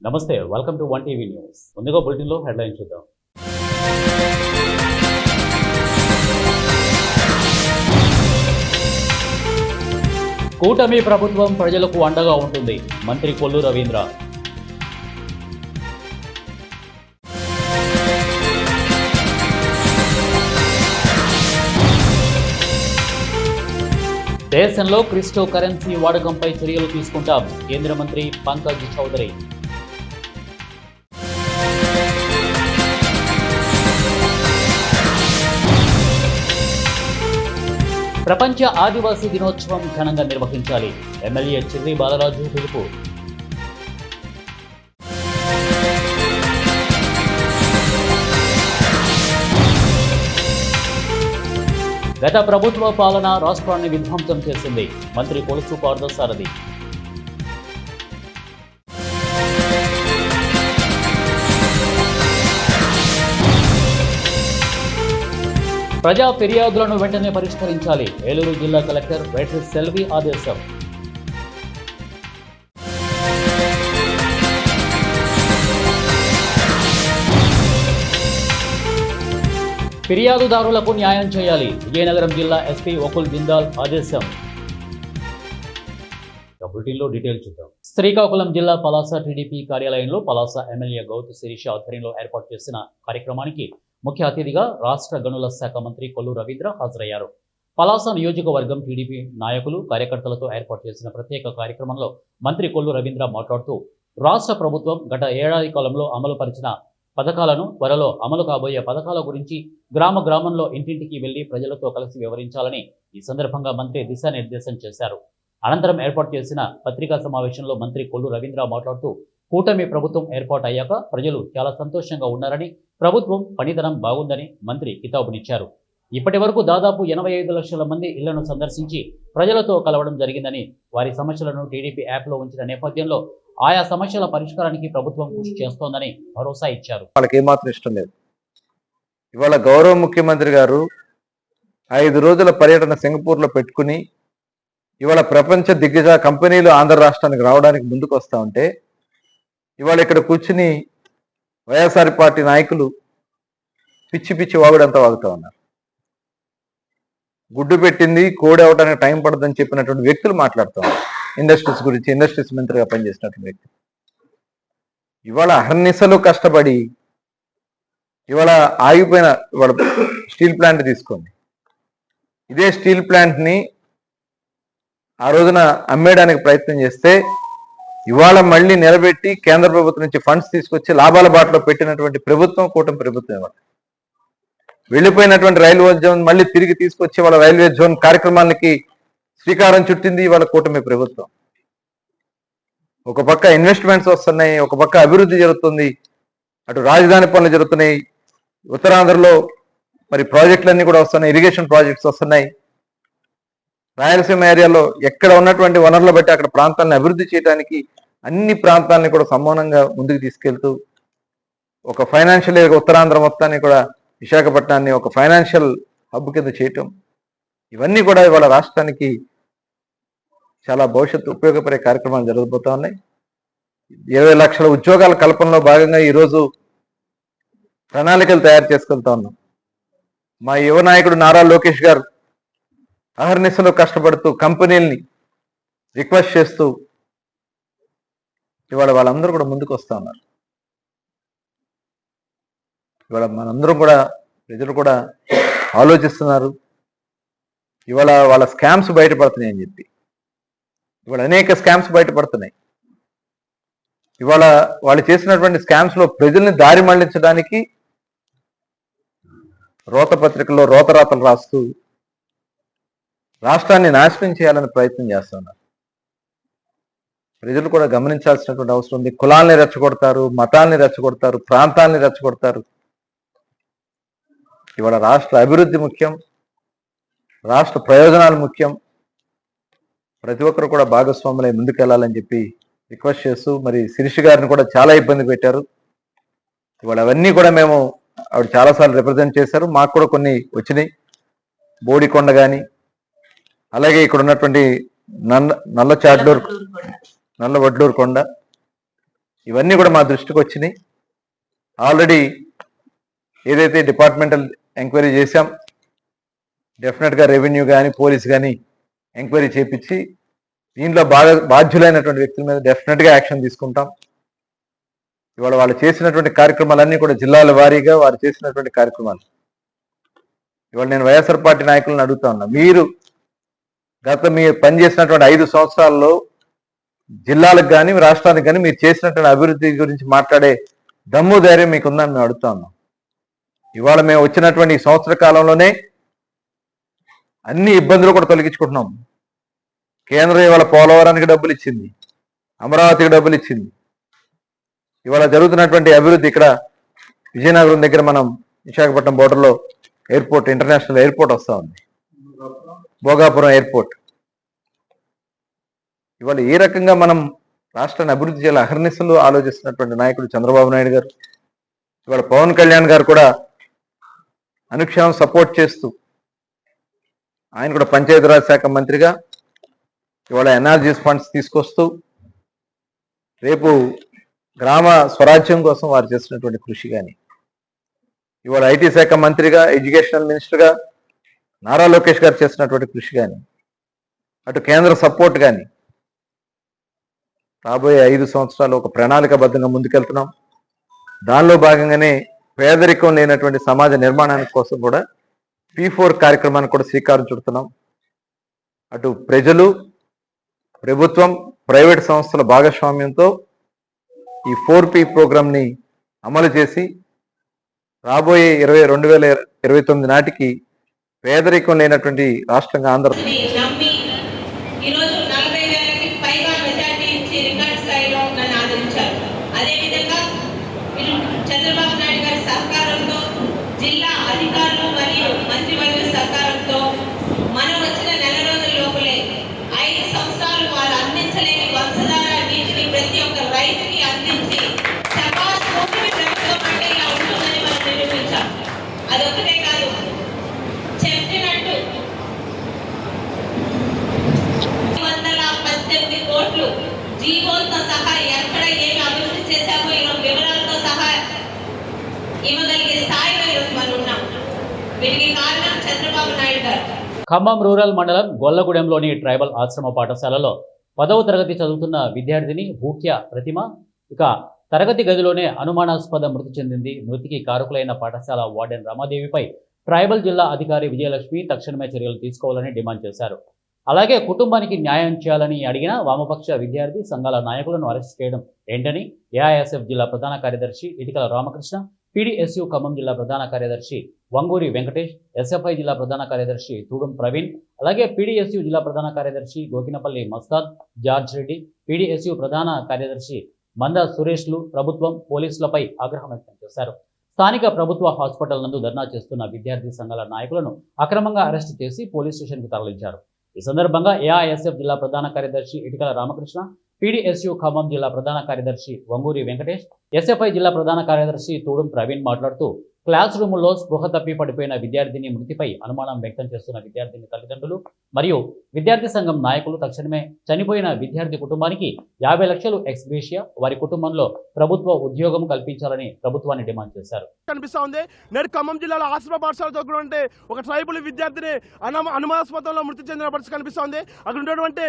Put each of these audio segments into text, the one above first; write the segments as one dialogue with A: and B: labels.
A: నమస్తే, welcome to one TV news. ముందుగా బులెటిన్లో హెడ్లైన్ చూద్దాం. కూటమి ప్రభుత్వం ప్రజలకు అండగా ఉంటుంది, మంత్రి కొల్లు రవీంద్ర. దేశంలో క్రిప్టో కరెన్సీ వాడకంపై చర్యలు తీసుకుంటాం, కేంద్ర మంత్రి పంకజ్ చౌదరి. ప్రపంచ ఆదివాసీ దినోత్సవం ఘనంగా నిర్వహించాలి, ఎమ్మెల్యే చిర్రి బాలరాజు పిలుపు. గత ప్రభుత్వ పాలన రాష్ట్రాన్ని విధ్వంసం చేసింది, మంత్రి కొలుసు పార్థసారథి. ప్రజా ఫిర్యాదులను వెంటనే పరిష్కరించాలి, ఏలూరు జిల్లా కలెక్టర్ వేట్రి సెల్వి ఆదేశం. ఫిర్యాదుదారులకు న్యాయం చేయాలి, విజయనగరం జిల్లా ఎస్పీ వకుల్ జిందాల్ ఆదేశం. బులెటిన్లో డీటెయిల్ చూద్దాం. శ్రీకాకుళం జిల్లా పలాస టీడీపీ కార్యాలయంలో పలాస ఎమ్మెల్యే గౌతు శిరీష ఆధ్వర్యంలో ఏర్పాటు చేసిన కార్యక్రమానికి ముఖ్య అతిథిగా రాష్ట్ర గనుల శాఖ మంత్రి కొల్లు రవీంద్ర హాజరయ్యారు. పలాస నియోజకవర్గం టీడీపీ నాయకులు కార్యకర్తలతో ఏర్పాటు చేసిన ప్రత్యేక కార్యక్రమంలో మంత్రి కొల్లు రవీంద్ర మాట్లాడుతూ రాష్ట్ర ప్రభుత్వం గత ఏడాది కాలంలో అమలు పరిచిన పథకాలను, త్వరలో అమలు కాబోయే పథకాల గురించి గ్రామంలో ఇంటింటికి వెళ్లి ప్రజలతో కలిసి వివరించాలని ఈ సందర్భంగా మంత్రి దిశానిర్దేశం చేశారు. అనంతరం ఏర్పాటు చేసిన పత్రికా సమావేశంలో మంత్రి కొల్లు రవీంద్ర మాట్లాడుతూ కూటమి ప్రభుత్వం ఏర్పాటు అయ్యాక ప్రజలు చాలా సంతోషంగా ఉన్నారని, ప్రభుత్వం పనితనం బాగుందని మంత్రి కితాబునిచ్చారు. ఇప్పటి వరకు దాదాపు 85 లక్షల మంది ఇళ్లను సందర్శించి ప్రజలతో కలవడం జరిగిందని, వారి సమస్యలను టీడీపీ యాప్లో ఉంచిన నేపథ్యంలో ఆయా సమస్యల పరిష్కారానికి ప్రభుత్వం కృషి చేస్తోందని భరోసా ఇచ్చారు.
B: వాళ్ళకి ఏమాత్రం ఇష్టం లేదు. ఇవాళ గౌరవ ముఖ్యమంత్రి గారు 5 రోజుల పర్యటన సింగపూర్లో పెట్టుకుని ఇవాళ ప్రపంచ దిగ్గజ కంపెనీలు ఆంధ్ర రాష్ట్రానికి రావడానికి ముందుకు వస్తూ ఉంటే ఇవాళ ఇక్కడ కూర్చుని వైఎస్ఆర్ పార్టీ నాయకులు పిచ్చి వాగుడంతా వాగుతూ ఉన్నారు. గుడ్డు పెట్టింది కోడి అవడానికి టైం పడుతుందని చెప్పినటువంటి వ్యక్తులు మాట్లాడుతూ ఉన్నారు. ఇండస్ట్రీస్ గురించి, ఇండస్ట్రీస్ మంత్రిగా పనిచేసినటువంటి వ్యక్తి ఇవాళ అహర్నిశలు కష్టపడి ఇవాళ ఆగిపోయిన ఇవాళ స్టీల్ ప్లాంట్ తీసుకోండి. ఇదే స్టీల్ ప్లాంట్ని ఆ రోజున అమ్మేయడానికి ప్రయత్నం చేస్తే ఇవాళ మళ్ళీ నిలబెట్టి కేంద్ర ప్రభుత్వం నుంచి ఫండ్స్ తీసుకొచ్చి లాభాల బాటలో పెట్టినటువంటి ప్రభుత్వం కూటమి ప్రభుత్వం. ఇవాళ వెళ్ళిపోయినటువంటి రైల్వే జోన్ మళ్ళీ తిరిగి తీసుకొచ్చి వాళ్ళ రైల్వే జోన్ కార్యక్రమాలకి శ్రీకారం చుట్టింది ఇవాళ కూటమి ప్రభుత్వం. ఒక పక్క ఇన్వెస్ట్మెంట్స్ వస్తున్నాయి, ఒక పక్క అభివృద్ధి జరుగుతుంది, అటు రాజధాని పనులు జరుగుతున్నాయి, ఉత్తరాంధ్రలో మరి ప్రాజెక్టులన్నీ కూడా వస్తున్నాయి, ఇరిగేషన్ ప్రాజెక్ట్స్ వస్తున్నాయి. రాయలసీమ ఏరియాలో ఎక్కడ ఉన్నటువంటి వనరులు బట్టి అక్కడ ప్రాంతాలను అభివృద్ధి చేయడానికి అన్ని ప్రాంతాలని కూడా సమానంగా ముందుకు తీసుకెళ్తూ ఒక ఫైనాన్షియల్ ఉత్తరాంధ్ర మొత్తాన్ని కూడా విశాఖపట్నాన్ని ఒక ఫైనాన్షియల్ హబ్ కింద చేయటం, ఇవన్నీ కూడా ఇవాళ రాష్ట్రానికి చాలా భవిష్యత్తు ఉపయోగపడే కార్యక్రమాలు జరగబోతా ఉన్నాయి. 20 లక్షల ఉద్యోగాల కల్పనలో భాగంగా ఈరోజు ప్రణాళికలు తయారు చేసుకెళ్తా ఉన్నాం. మా యువ నాయకుడు నారా లోకేష్ గారు అహర్నిశలో కష్టపడుతూ కంపెనీల్ని రిక్వెస్ట్ చేస్తూ ఇవాళ వాళ్ళందరూ కూడా ముందుకు వస్తూ ఉన్నారు. ఇవాళ మనందరం కూడా ప్రజలు కూడా ఆలోచిస్తున్నారు. ఇవాళ వాళ్ళ స్కామ్స్ బయటపడుతున్నాయి అని చెప్పి ఇవాళ అనేక స్కామ్స్ బయటపడుతున్నాయి. ఇవాళ వాళ్ళు చేసినటువంటి స్కామ్స్లో ప్రజల్ని దారి మళ్లించడానికి రోత పత్రికల్లో రోతరాతలు రాస్తూ రాష్ట్రాన్ని నాశనం చేయాలని ప్రయత్నం చేస్తున్నారు. ప్రజలు కూడా గమనించాల్సినటువంటి అవసరం ఉంది. కులాల్ని రెచ్చగొడతారు, మతాల్ని రెచ్చగొడతారు, ప్రాంతాలని రెచ్చగొడతారు. ఇవాళ రాష్ట్ర అభివృద్ధి ముఖ్యం, రాష్ట్ర ప్రయోజనాలు ముఖ్యం. ప్రతి ఒక్కరు కూడా భాగస్వాములై ముందుకెళ్లాలని చెప్పి రిక్వెస్ట్ చేస్తూ మరి శిరీష గారిని కూడా చాలా ఇబ్బంది పెట్టారు. ఇవాళ అవన్నీ కూడా మేము ఆవిడ చాలాసార్లు రిప్రజెంట్ చేశారు. మాకు కూడా కొన్ని వచ్చినాయి. బోడికొండ కానీ, అలాగే ఇక్కడ ఉన్నటువంటి నల్ల వడ్లూరు కొండ, ఇవన్నీ కూడా మా దృష్టికి వచ్చినాయి. ఆల్రెడీ ఏదైతే డిపార్ట్మెంటల్ ఎంక్వైరీ చేశాం, డెఫినెట్గా రెవెన్యూ కానీ పోలీస్ కానీ ఎంక్వైరీ చేపించి దీంట్లో బాధ్యులైనటువంటి వ్యక్తుల మీద డెఫినెట్గా యాక్షన్ తీసుకుంటాం. ఇవాళ వాళ్ళు చేసినటువంటి కార్యక్రమాలన్నీ కూడా జిల్లాల వారీగా వారు చేసినటువంటి కార్యక్రమాలు. ఇవాళ నేను వైఎస్ఆర్ పార్టీ నాయకులను అడుగుతా ఉన్నా, మీరు పనిచేసినటువంటి 5 సంవత్సరాల్లో జిల్లాలకు కానీ రాష్ట్రానికి కానీ మీరు చేసినటువంటి అభివృద్ధి గురించి మాట్లాడే దమ్ము ధైర్యం మీకుందని మేము అడుగుతా ఉన్నాం. ఇవాళ మేము వచ్చినటువంటి ఈ సంవత్సర కాలంలోనే అన్ని ఇబ్బందులు కూడా తొలగించుకుంటున్నాం. కేంద్రం ఇవాళ పోలవరానికి డబ్బులు ఇచ్చింది, అమరావతికి డబ్బులు ఇచ్చింది. ఇవాళ జరుగుతున్నటువంటి అభివృద్ధి ఇక్కడ విజయనగరం దగ్గర మనం విశాఖపట్నం బోర్డర్లో ఎయిర్పోర్ట్, ఇంటర్నేషనల్ ఎయిర్పోర్ట్ వస్తూ ఉంది, భోగాపురం ఎయిర్పోర్ట్. ఇవాళ ఏ రకంగా మనం రాష్ట్రాన్ని అభివృద్ధి చేయాలి అహర్నిశలు ఆలోచిస్తున్నటువంటి నాయకుడు చంద్రబాబు నాయుడు గారు. ఇవాళ పవన్ కళ్యాణ్ గారు కూడా అనుక్షణం సపోర్ట్ చేస్తూ ఆయన కూడా పంచాయతీరాజ్ శాఖ మంత్రిగా ఇవాళ ఎన్ఆర్జీఎస్ ఫండ్స్ తీసుకొస్తూ రేపు గ్రామ స్వరాజ్యం కోసం వారు చేసినటువంటి కృషి కానీ, ఇవాళ ఐటీ శాఖ మంత్రిగా, ఎడ్యుకేషనల్ మినిస్టర్గా నారా లోకేష్ గారు చేసినటువంటి కృషి కానీ, అటు కేంద్ర సపోర్ట్ కానీ, రాబోయే 5 సంవత్సరాలు ఒక ప్రణాళికాబద్ధంగా ముందుకెళ్తున్నాం. దానిలో భాగంగానే పేదరికం లేనటువంటి సమాజ నిర్మాణానికి కోసం కూడా P4 కార్యక్రమానికి కూడా శ్రీకారం చుడుతున్నాం. అటు ప్రజలు, ప్రభుత్వం, ప్రైవేట్ సంస్థల భాగస్వామ్యంతో ఈ 4P ప్రోగ్రామ్ని అమలు చేసి రాబోయే 2029 నాటికి పేదరికం లేనటువంటి రాష్ట్రంగా ఆంధ్ర
C: చంద్రబాబు నాయుడు గారి సహకారంతో, జిల్లా అధికారులు మరియు మంత్రివర్గ సహకారంతో మనం వచ్చిన నెల రోజుల లోపలే 5 సంవత్సరాలు వారు అందించలేని వంశధార నీటిని ప్రతి ఒక్క రైతుకి అందించి శభాష్ భూమి ప్రభుత్వం అంటే ఇలా ఉంటుందని మనం నిరూపించాం. అదొక్కటే కాదు, చెప్పినట్టు 118 కోట్లు జీవోలతో సహా ఎక్కడ ఏమి అభివృద్ధి చేశామో ఈరోజు వివరాలతో సహా ఇవ్వగలిగే స్థాయిలో ఈరోజు మనం ఉన్నాం. వీటికి కారణం చంద్రబాబు నాయుడు గారు.
A: ఖమ్మం రూరల్ మండలం గొల్లగూడెంలోని ట్రైబల్ ఆశ్రమ పాఠశాలలో 10వ తరగతి చదువుతున్న విద్యార్థిని భూక్య ప్రతిమ ఇక తరగతి గదిలోనే అనుమానాస్పద మృతి చెందింది. మృతికి కారకులైన పాఠశాల వార్డెన్ రమాదేవిపై ట్రైబల్ జిల్లా అధికారి విజయలక్ష్మి తక్షణమే చర్యలు తీసుకోవాలని డిమాండ్ చేశారు. అలాగే కుటుంబానికి న్యాయం చేయాలని అడిగిన వామపక్ష విద్యార్థి సంఘాల నాయకులను అరెస్ట్ చేయడం ఏంటని ఏఐఎస్ఎఫ్ జిల్లా ప్రధాన కార్యదర్శి ఇటికల రామకృష్ణ, పీడీఎస్యూ ఖమ్మం జిల్లా ప్రధాన కార్యదర్శి వంగూరి వెంకటేష్, ఎస్ఎఫ్ఐ జిల్లా ప్రధాన కార్యదర్శి తూడం ప్రవీణ్, అలాగే పీడీఎస్యూ జిల్లా ప్రధాన కార్యదర్శి గోకినపల్లి మస్తాద్, జార్జ్ రెడ్డి, పీడీఎస్యూ ప్రధాన కార్యదర్శి మంద సురేష్లు ప్రభుత్వం, పోలీసులపై ఆగ్రహం వ్యక్తం చేశారు. స్థానిక ప్రభుత్వ హాస్పిటల్ నందు ధర్నా చేస్తున్న విద్యార్థి సంఘాల నాయకులను అక్రమంగా అరెస్టు చేసి పోలీస్ స్టేషన్కు తరలించారు. ఈ సందర్భంగా ఏఐఎస్ఎఫ్ జిల్లా ప్రధాన కార్యదర్శి ఇటికల రామకృష్ణ, పీడీఎస్యూ ఖమ్మం జిల్లా ప్రధాన కార్యదర్శి వంగూరి వెంకటేష్, ఎస్ఎఫ్ఐ జిల్లా ప్రధాన కార్యదర్శి తూడం ప్రవీణ్ మాట్లాడుతూ క్లాస్ రూముల్లో స్పృహ తప్పి పడిపోయిన విద్యార్థిని మృతిపై అనుమానం వ్యక్తం చేస్తున్న విద్యార్థిని తల్లిదండ్రులు మరియు విద్యార్థి సంఘం నాయకులు తక్షణమే చనిపోయిన విద్యార్థి కుటుంబానికి 50 లక్షలు ఎక్స్గ్రేషియా, వారి కుటుంబంలో ప్రభుత్వ ఉద్యోగం కల్పించాలని ప్రభుత్వాన్ని డిమాండ్ చేశారు.
D: కనిపిస్తా ఉంది. నేడు ఖమ్మం జిల్లాలో ఆశ్రమ పాఠశాల దగ్గర ఒక ట్రైబల్ విద్యార్థిని అనుమానాస్పదంలో మృతి చెందిన పరిస్థితి కనిపిస్తా ఉంది. అక్కడ ఉన్నటువంటి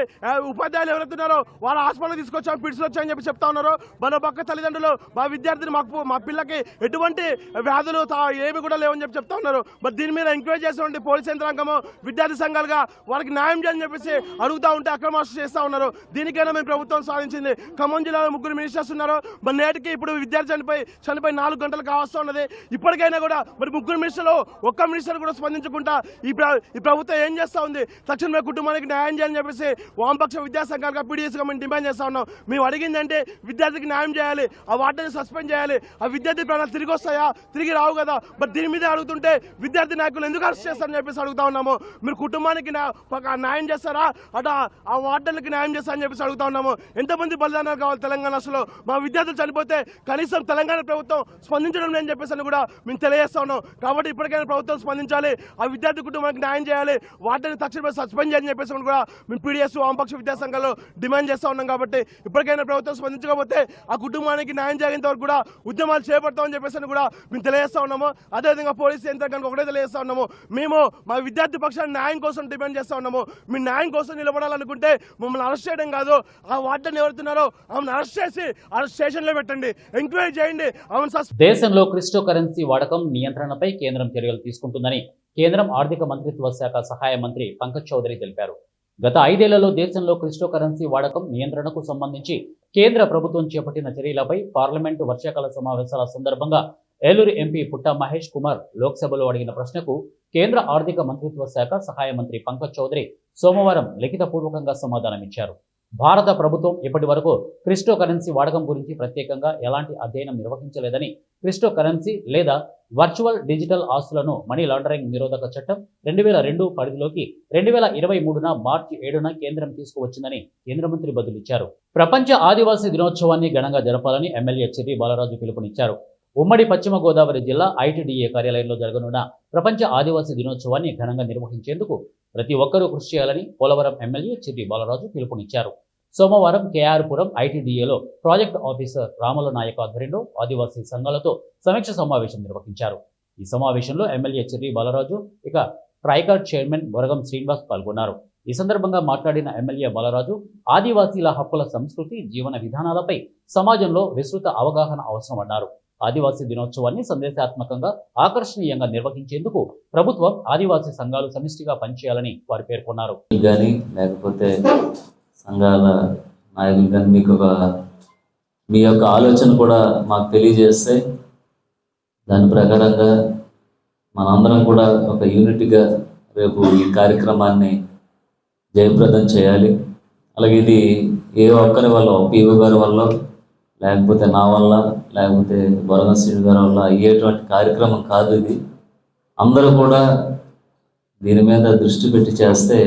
D: ఉపాధ్యాయులు ఎవరైతున్నారో వాళ్ళ హాస్పిటల్ తీసుకొచ్చాం, పిడిచి వచ్చాయని చెప్తా ఉన్నారు. మన పక్క తల్లిదండ్రులు మా విద్యార్థిని మా పిల్లకి ఎటువంటి వ్యాధులు ఏమి కూడా లేవని చెప్తా ఉన్నారు. మరి దీని మీద ఎంక్వైరీ చేసినటువంటి పోలీస్ యంత్రాంగము, విద్యార్థి సంఘాలుగా వాళ్ళకి న్యాయం చేయాలని చెప్పేసి అడుగుతా ఉంటే అక్రమార్షణ చేస్తా ఉన్నారు. దీనికైనా మేము ప్రభుత్వం సాధించింది. ఖమ్మం జిల్లాలో 3 మినిస్టర్స్ ఉన్నారు. మరి నేటికి ఇప్పుడు విద్యార్థి చనిపోయి 4 గంటలు కావస్తూ ఉన్నది. ఇప్పటికైనా కూడా మరి 3 మినిస్టర్లు ఒక్క మినిస్టర్ కూడా స్పందించకుండా ఈ ప్రభుత్వం ఏం చేస్తా ఉంది? తక్షణమే కుటుంబానికి న్యాయం చేయాలని చెప్పేసి వామపక్ష విద్యా సంఘాలుగా పీడీఎస్గా మేము డిమాండ్ చేస్తా ఉన్నాం. మేము అడిగిందంటే విద్యార్థికి న్యాయం చేయాలి, ఆ వార్డెన్ని సస్పెండ్ చేయాలి, ఆ విద్యార్థి ప్రాణాలు తిరిగి వస్తాయా, తిరిగి రావు కావు కదా. బట్ దీని మీద అడుగుతుంటే విద్యార్థి నాయకులు ఎందుకు అరెస్ట్ చేస్తారని చెప్పేసి అడుగుతా ఉన్నాము. మీరు కుటుంబానికి న్యాయం చేస్తారా, అటు ఆ వార్డర్లకి న్యాయం చేస్తారని చెప్పేసి అడుగుతా ఉన్నాము. ఎంతమంది బలిదానాలు కావాలి తెలంగాణ అసలు. మా విద్యార్థులు చనిపోతే కనీసం తెలంగాణ ప్రభుత్వం స్పందించడం లేని చెప్పేసి అని కూడా మేము తెలియజేస్తా ఉన్నాం. కాబట్టి ఇప్పటికైనా ప్రభుత్వం స్పందించాలి, ఆ విద్యార్థి కుటుంబానికి న్యాయం చేయాలి, వాటిని తక్షణమే సస్పెండ్ చేయాలని చెప్పేసి కూడా మేము పీడిఎస్ వామపక్ష విద్యాసంఘాలు డిమాండ్ చేస్తూ ఉన్నాం. కాబట్టి ఇప్పటికైనా ప్రభుత్వం స్పందించకపోతే ఆ కుటుంబానికి న్యాయం చేయేంత వరకు కూడా ఉద్యమాలు చేపడతామని చెప్పేసి కూడా మేము తెలియజేస్తా ఉన్నాము. అదేవిధంగా పోలీసు యంత్రాంగానికి ఒకటే తెలియజేస్తా ఉన్నాము, మేము మా విద్యార్థి పక్షాన్ని న్యాయం కోసం డిమాండ్ చేస్తా ఉన్నాము. మీ న్యాయం కోసం నిలబడాలనుకుంటే మమ్మల్ని అరెస్ట్ చేయడం కాదు, ఆ వార్డెన్ ఎవరుతున్నారో ఆమెను అరెస్ట్ చేసి స్టేషన్లో పెట్టండి, ఎంక్వైరీ చేయండి.
A: దేశంలో క్రిప్టో కరెన్సీ వాడకం నియంత్రణపై కేంద్రం చర్యలు తీసుకుంటుందని కేంద్రం ఆర్థిక మంత్రిత్వ శాఖ సహాయ మంత్రి పంకజ్ చౌదరి తెలిపారు. గత 5 ఏళ్లలో దేశంలో క్రిప్టో కరెన్సీ వాడకం నియంత్రణకు సంబంధించి కేంద్ర ప్రభుత్వం చేపట్టిన చర్యలపై పార్లమెంటు వర్షాకాల సమావేశాల సందర్భంగా ఏలూరు ఎంపీ పుట్టా మహేష్ కుమార్ లోక్సభలో అడిగిన ప్రశ్నకు కేంద్ర ఆర్థిక మంత్రిత్వ శాఖ సహాయ మంత్రి పంకజ్ చౌదరి సోమవారం లిఖితపూర్వకంగా సమాధానమిచ్చారు. భారత ప్రభుత్వం ఇప్పటి వరకు క్రిప్టో కరెన్సీ వాడకం గురించి ప్రత్యేకంగా ఎలాంటి అధ్యయనం నిర్వహించలేదని, క్రిప్టో కరెన్సీ లేదా వర్చువల్ డిజిటల్ ఆస్తులను మనీ లాండరింగ్ నిరోధక చట్టం 2002 పరిధిలోకి 2023 మార్చి 7న కేంద్రం తీసుకువచ్చిందని కేంద్ర మంత్రి బదులిచ్చారు. ప్రపంచ ఆదివాసీ దినోత్సవాన్ని ఘనంగా జరపాలని ఎమ్మెల్యే చిర్రి బాలరాజు పిలుపునిచ్చారు. ఉమ్మడి పశ్చిమ గోదావరి జిల్లా ఐటీడీఏ కార్యాలయంలో జరగనున్న ప్రపంచ ఆదివాసీ దినోత్సవాన్ని ఘనంగా నిర్వహించేందుకు ప్రతి ఒక్కరూ కృషి చేయాలని పోలవరం ఎమ్మెల్యే చిర్రి బాలరాజు పిలుపునిచ్చారు. సోమవారం కేఆర్పురం ఐటీడీఏలో ప్రాజెక్ట్ ఆఫీసర్ రాముల నాయక్ ఆధ్వర్యంలో ఆదివాసీ సంఘాలతో సమీక్ష సమావేశం నిర్వహించారు. ఈ సమావేశంలో ఎమ్మెల్యే చిర్రి బాలరాజు, ఇక ట్రైకార్డ్ చైర్మన్ బొరగం శ్రీనివాస్ పాల్గొన్నారు. ఈ సందర్భంగా మాట్లాడిన ఎమ్మెల్యే బాలరాజు, ఆదివాసీల హక్కుల సంస్కృతి, జీవన విధానాలపై సమాజంలో విస్తృత అవగాహన అవసరమన్నారు. ఆదివాసీ దినోత్సవాన్ని సందేశాత్మకంగా, ఆకర్షణీయంగా నిర్వహించేందుకు ప్రభుత్వం, ఆదివాసీ సంఘాలు సమిష్టిగా పనిచేయాలని వారు పేర్కొన్నారు.
E: లేకపోతే సంఘాల నాయకులు కానీ మీకు మీ యొక్క ఆలోచన కూడా మాకు తెలియజేస్తే దాని ప్రకారంగా మనందరం కూడా ఒక యూనిట్గా రేపు ఈ కార్యక్రమాన్ని జయప్రదం చేయాలి. అలాగే ఇది ఏ ఒక్కరి వల్ల, పీఓ గారి వల్ల, లేకపోతే నా వల్ల, లేకపోతే బొరగం శ్రీని గారి వల్ల అయ్యేటువంటి కార్యక్రమం కాదు. ఇది అందరూ కూడా దీని మీద దృష్టి పెట్టి చేస్తే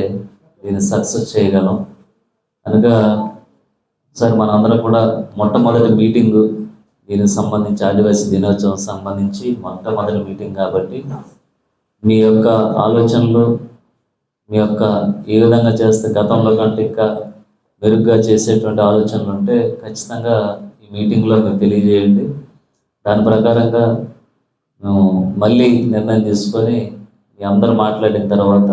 E: దీన్ని సక్సెస్ చేయగలం. కనుక సార్ మనందరం కూడా మొట్టమొదటి మీటింగు దీనికి సంబంధించి, ఆదివాసీ దినోత్సవం సంబంధించి మొట్టమొదటి మీటింగ్ కాబట్టి మీ యొక్క ఆలోచనలు, మీ యొక్క ఏ విధంగా చేస్తే గతంలో కంటే ఇంకా మెరుగ్గా చేసేటువంటి ఆలోచనలు ఉంటే ఖచ్చితంగా ఈ మీటింగ్లో మీరు తెలియజేయండి. దాని ప్రకారంగా మేము మళ్ళీ నిర్ణయం తీసుకొని మీ అందరూ మాట్లాడిన తర్వాత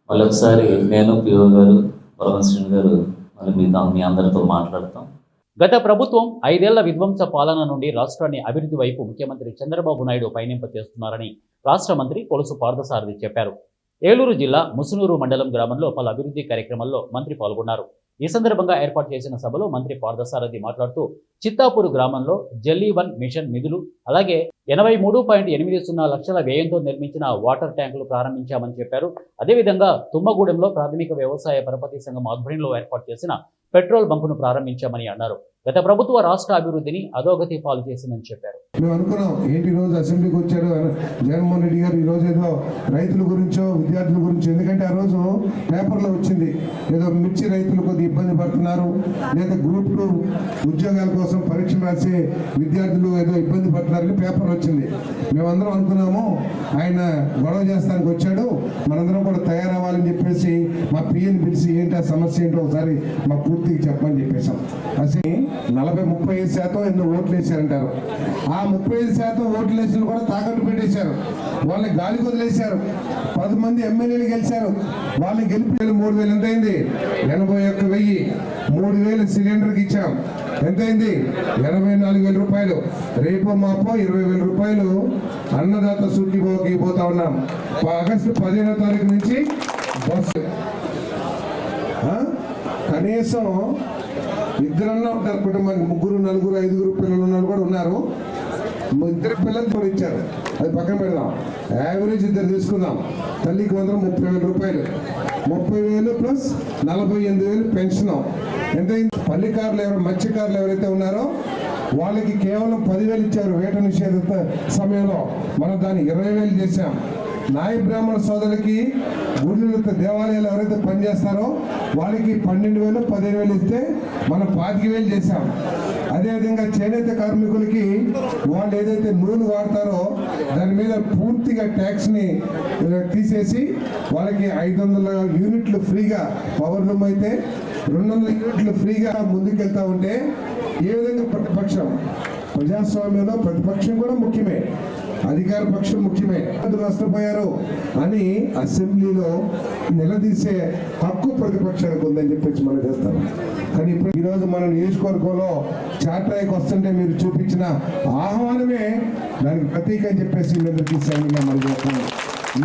E: మళ్ళీ ఒకసారి నేను, పిఓ గారు, బొరగం శ్రీని గారు మళ్ళీ మీ అందరితో మాట్లాడతాం.
A: గత ప్రభుత్వం 5 ఏళ్ల విధ్వంస పాలన నుండి రాష్ట్రాన్ని అభివృద్ధి వైపు ముఖ్యమంత్రి చంద్రబాబు నాయుడు పయనింప చేస్తున్నారని రాష్ట్ర మంత్రి కొలుసు పార్థసారథి చెప్పారు. ఏలూరు జిల్లా ముసునూరు మండలం గ్రామంలో పలు అభివృద్ధి కార్యక్రమాల్లో మంత్రి పాల్గొన్నారు. ఈ సందర్భంగా ఏర్పాటు చేసిన సభలో మంత్రి పార్థసారథి మాట్లాడుతూ, చిత్తాపూరు గ్రామంలో జల్లీ-1 మిషన్ నిధులు, అలాగే 83.80 లక్షల వ్యయంతో నిర్మించిన వాటర్ ట్యాంకులు ప్రారంభించామని చెప్పారు. అదేవిధంగా తుమ్మగూడెంలో ప్రాథమిక వ్యవసాయ పరపతి సంఘం ఆధ్వర్యంలో ఏర్పాటు చేసిన పెట్రోల్ బంకును ప్రారంభించామని అన్నారు. గత ప్రభుత్వ రాష్ట్ర అభివృద్ధిని అధోగతి పాలు చేసిందని చెప్పారు.
F: మేము అనుకున్నాం ఏంటి రోజు అసెంబ్లీకి వచ్చారు జగన్మోహన్ రెడ్డి గారు, ఈ రోజు ఏదో రైతుల గురించో విద్యార్థుల గురించో, ఎందుకంటే ఆ రోజు పేపర్లో వచ్చింది ఏదో మిర్చి రైతులు కొద్దిగా ఇబ్బంది పడుతున్నారు, లేదా గ్రూప్ 2 ఉద్యోగాల కోసం పరీక్ష రాసే విద్యార్థులు ఏదో ఇబ్బంది పడుతున్నారని పేపర్ వచ్చింది. మేమందరం అనుకున్నాము ఆయన గొడవ చేస్తానికి వచ్చాడు, మనందరం కూడా తయారవ్వాలని చెప్పేసి మా పిఎని పిలిచి ఏంటి ఆ సమస్య ఏంటో ఒకసారి మా పూర్తిగా చెప్పని చెప్పేశాం. అసలు 35% ఎన్నో ఓట్లు వేసారంటారు. ఆ 35% ఓట్లు వేసిన కూడా తాకట్టు పెట్టేశారు, వాళ్ళని గాలి వదిలేశారు. 10 మంది ఎమ్మెల్యేలు గెలిచారు, వాళ్ళని గెలిపి 3,000 ఎంతైంది? 81,000. 3,000 సిలిండర్కి ఇచ్చాం, ఎంతైంది? 84,000 రూపాయలు. రేపు మాపో 20,000 రూపాయలు అన్నదాత సూచిపోకి పోతా ఉన్నాం. ఆగస్టు 15వ తారీఖు నుంచి బస్సు కనీసం 2 ఉంటారు కుటుంబానికి, 3, 4, 5 పిల్లలు ఉన్న కూడా ఉన్నారు. 2 పిల్లలు కూడా ఇచ్చారు, అది పక్కన పెడదాం. యావరేజ్ 2 తీసుకుందాం. తల్లికి 30,000 రూపాయలు, 30,000 ప్లస్ 48,000 పెన్షన్. ఎంతైంది? పల్లికారులు మత్స్యకారులు ఎవరైతే ఉన్నారో వాళ్ళకి కేవలం 10,000 ఇచ్చారు వేట నిషేధ సమయంలో. మనం దాన్ని 20,000 చేశాం. నాయ బ్రాహ్మణ సోదరులకి గుళ్ళు దేవాలయాలు ఎవరైతే పనిచేస్తారో వాళ్ళకి 12,000 15,000 ఇస్తే మనం 25,000 చేశాం. అదేవిధంగా చేనేత కార్మికులకి వాళ్ళు ఏదైతే నూనె వాడతారో దాని మీద పూర్తిగా ట్యాక్స్ని తీసేసి వాళ్ళకి 500 యూనిట్లు ఫ్రీగా, పవర్ లూమ్ అయితే 200 యూనిట్లు ఫ్రీగా ముందుకెళ్తా ఉంటే ఏ విధంగా ప్రతిపక్షం, ప్రజాస్వామ్యంలో ప్రతిపక్షం కూడా ముఖ్యమే, అధికార పక్షం ముఖ్యమే, నష్టపోయారు అని అసెంబ్లీలో నిలదీసే హక్కు ప్రతిపక్షానికి ఉందని చెప్పేసి మనం చేస్తాం. కానీ ఇప్పుడు ఈరోజు మన నియోజకవర్గంలో చాట్రాయికి వస్తుంటే మీరు చూపించిన ఆహ్వానమే దానికి ప్రతీక అని చెప్పేసి నిలదీసేందుగా మనం చేస్తాం.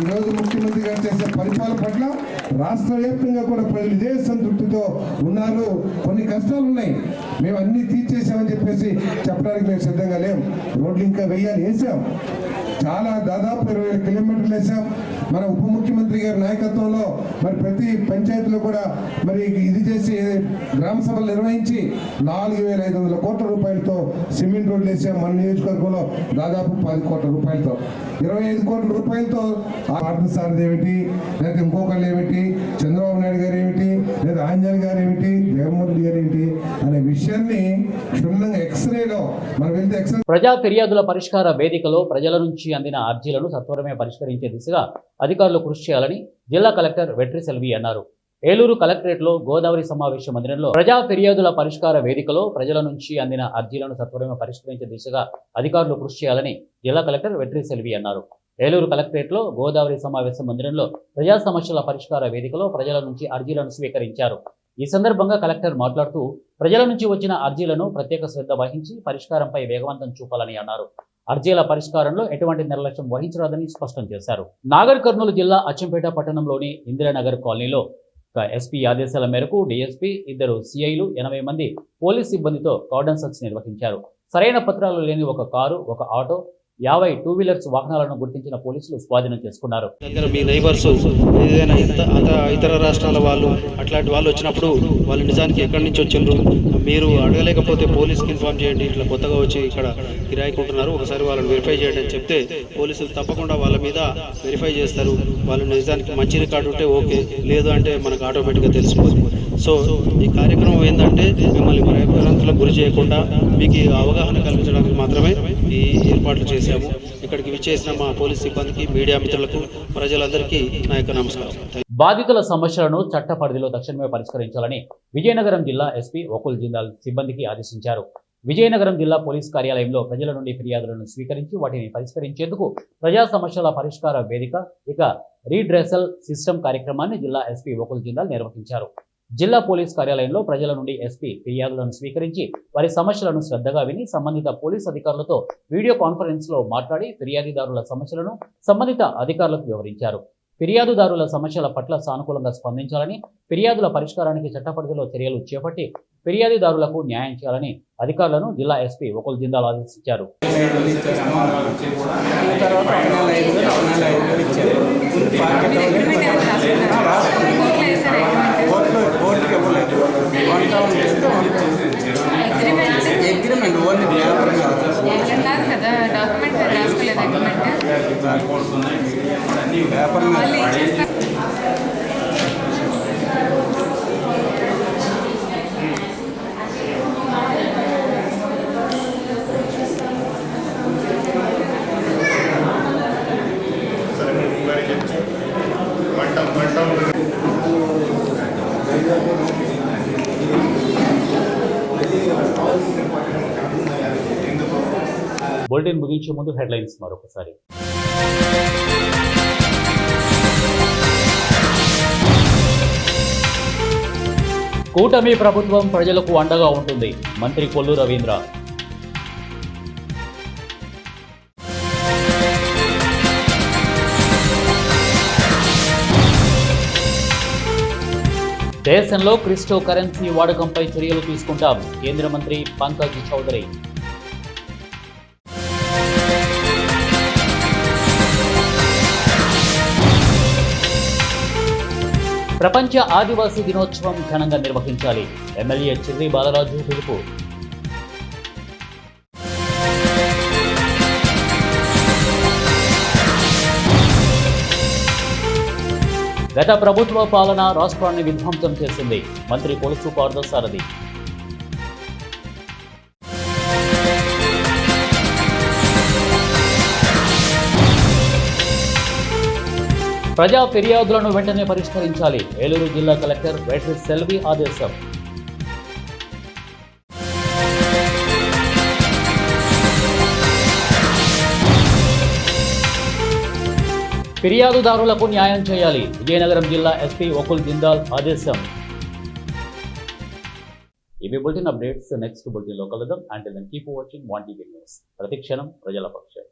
F: ఈరోజు ముఖ్యమంత్రి గారు చేసే పరిపాలన పట్ల రాష్ట్ర వ్యాప్తంగా కూడా ప్రజలు ఇదే సంతృప్తితో ఉన్నారు. కొన్ని కష్టాలు ఉన్నాయి, మేము అన్ని తీర్చేసామని చెప్పేసి చెప్పడానికి మేము సిద్ధంగా లేం. రోడ్లు ఇంకా వేసాం, చాలా దాదాపు 20 కిలోమీటర్లు వేసాం. మన ఉప ముఖ్యమంత్రి గారి నాయకత్వంలో మరి ప్రతి పంచాయతీలో కూడా మరి ఇది చేసి గ్రామ సభలు నిర్వహించి 4,500 కోట్ల రూపాయలతో సిమెంట్ రోడ్లు వేసాం. మన నియోజకవర్గంలో దాదాపు 10 కోట్ల రూపాయలతో, 25 కోట్ల రూపాయలతో పార్థసారథి ఏమిటి, లేదా ఇంకొకళ్ళు ఏమిటి, చంద్రబాబు నాయుడు గారు ఏమిటి, లేదా ఆంజనేయ గారు ఏమిటి, జగన్మోహన్ రెడ్డి గారు ఏమిటి అనే విషయాన్ని క్షుణ్ణంగా ఎక్స్రేలో మనం వెళ్తే
A: ప్రజా ఫిర్యాదుల పరిష్కార వేదికలో ప్రజల నుంచి అందిన అర్జీలను సత్వరమే పరిష్కరించే దిశగా అధికారులు కృషి చేయాలని జిల్లా కలెక్టర్ వెట్రి సెల్వి అన్నారు. ఏలూరు కలెక్టరేట్లో గోదావరి సమావేశ మందిరంలో ప్రజా ఫిర్యాదుల పరిష్కార వేదికలో ప్రజల నుంచి అందిన అర్జీలను సత్వరమే పరిష్కరించే దిశగా అధికారులు కృషి చేయాలని జిల్లా కలెక్టర్ వెట్రి సెల్వి అన్నారు. ఏలూరు కలెక్టరేట్లో గోదావరి సమావేశ మందిరంలో ప్రజా సమస్యల పరిష్కార వేదికలో ప్రజల నుంచి అర్జీలను స్వీకరించారు. ఈ సందర్భంగా కలెక్టర్ మాట్లాడుతూ ప్రజల నుంచి వచ్చిన అర్జీలను ప్రత్యేక శ్రద్ధ వహించి పరిష్కారంపై వేగవంతం చూపాలని అన్నారు. అర్జీల పరిష్కారంలో ఎటువంటి నిర్లక్ష్యం వహించరాదని స్పష్టం చేశారు. నాగర్ కర్నూలు జిల్లా అచ్చంపేట పట్టణంలోని ఇందిరానగర్ కాలనీలో ఎస్పీ ఆదేశాల మేరకు డీఎస్పీ, 2 సిఐలు, 80 మంది పోలీస్ సిబ్బందితో కార్డన్ సెర్చ్ నిర్వహించారు. సరైన పత్రాలు లేని ఒక కారు, ఒక ఆటో, 50 2 వీలర్స్ వాహనాలను గుర్తించిన పోలీసులు స్వాధీనం చేసుకున్నారు.
G: మీ నైబర్స్ ఏదైనా ఇతర రాష్ట్రాల వాళ్ళు అట్లాంటి వాళ్ళు వచ్చినప్పుడు వాళ్ళు నిజానికి ఎక్కడి నుంచి వచ్చిండ్రు మీరు అడగలేకపోతే పోలీస్కి ఇన్ఫార్మ్ చేయండి, ఇట్లా కొత్తగా వచ్చి ఇక్కడ కిరాయికుంటున్నారు, ఒకసారి వాళ్ళని వెరిఫై చేయండి అని చెప్తే పోలీసులు తప్పకుండా వాళ్ళ మీద వెరిఫై చేస్తారు. వాళ్ళు నిజానికి మంచి రికార్డు ఉంటే ఓకే, లేదు అంటే మనకు ఆటోమేటిక్గా తెలిసిపోతుంది. సో ఈ కార్యక్రమం ఏంటంటే మిమ్మల్ని భయభ్రాంతులకు గురి చేయకుండా మీకు అవగాహన కల్పించడానికి మాత్రమే ఈ ఏర్పాట్లు చేశాము. ఇక్కడికి విచ్చేసిన మా పోలీస్ సిబ్బందికి, మీడియా మిత్రులకు, ప్రజలందరికీ నా యొక్క నమస్కారం.
A: బాధితుల సమస్యలను చట్ట పరిధిలో తక్షణమే పరిష్కరించాలని విజయనగరం జిల్లా ఎస్పీ వకుల్ జిందాల్ సిబ్బందికి ఆదేశించారు. విజయనగరం జిల్లా పోలీస్ కార్యాలయంలో ప్రజల నుండి ఫిర్యాదులను స్వీకరించి వాటిని పరిష్కరించేందుకు ప్రజా సమస్యల పరిష్కార వేదిక, ఇక రీడ్రెసల్ సిస్టమ్ కార్యక్రమాన్ని జిల్లా ఎస్పీ వకుల్ జిందాల్ నిర్వహించారు. జిల్లా పోలీస్ కార్యాలయంలో ప్రజల నుండి ఎస్పీ ఫిర్యాదులను స్వీకరించి వారి సమస్యలను శ్రద్ధగా విని సంబంధిత పోలీస్ అధికారులతో వీడియో కాన్ఫరెన్స్ లో మాట్లాడి ఫిర్యాదుదారుల సమస్యలను సంబంధిత అధికారులకు వివరించారు. ఫిర్యాదుదారుల సమస్యల పట్ల సానుకూలంగా స్పందించాలని, ఫిర్యాదుల పరిష్కారానికి చట్టపరిధిలో చర్యలు చేపట్టి ఫిర్యాదుదారులకు న్యాయం చేయాలని అధికారులను జిల్లా ఎస్పీ వకుల్ జిందాల్ ఆదేశించారు.
H: అగ్రిమెంట్ ఓన్లీ కాదు కదా, డాక్యుమెంట్ రాసుకోలేదు. అగ్రిమెంట్
A: బులెటిన్ ముగించే ముందు హెడ్లైన్స్ మరొకసారి. కూటమి ప్రభుత్వం ప్రజలకు అండగా ఉంటుంది, మంత్రి కొల్లు రవీంద్ర. దేశంలో క్రిప్టో కరెన్సీ వాడకంపై చర్యలు తీసుకుంటాం, కేంద్ర మంత్రి పంకజ్ చౌదరి. ప్రపంచ ఆదివాసీ దినోత్సవం ఘనంగా నిర్వహించాలి, ఎమ్మెల్యే చిర్రి బాలరాజు పిలుపు. గత ప్రభుత్వ పాలన రాష్ట్రాన్ని విధ్వంసం చేసింది. మంత్రి కొలుసు పార్థసారథి. ప్రజా ఫిర్యాదులను వెంటనే పరిష్కరించాలి. ఏలూరు జిల్లా కలెక్టర్ వేట్రి సెల్వి ఆదేశం. ఫిర్యాదుదారులకు న్యాయం చేయాలి. విజయనగరం జిల్లా ఎస్పీ ఒకుల్ జిందాల్ ఆదేశం. ఇవి బులెటిన్ అప్డేట్స్. నెక్స్ట్ బులెటిన్లో కలుద్దాం. Until then keep watching 1 TV news. ప్రతిక్షణం ప్రజల పక్షం.